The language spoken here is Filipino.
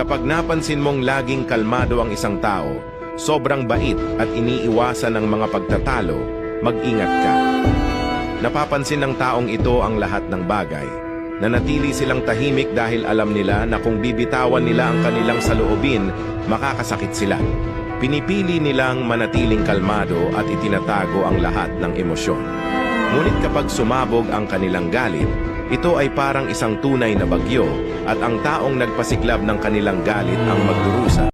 Kapag napansin mong laging kalmado ang isang tao, sobrang bait at iniiwasan ng mga pagtatalo, mag-ingat ka. Napapansin ng taong ito ang lahat ng bagay. Nanatili silang tahimik dahil alam nila na kung bibitawan nila ang kanilang saloobin, makakasakit sila. Pinipili nilang manatiling kalmado at itinatago ang lahat ng emosyon. Ngunit kapag sumabog ang kanilang galit, ito ay parang isang tunay na bagyo at ang taong nagpasiklab ng kanilang galit ang magdurusa.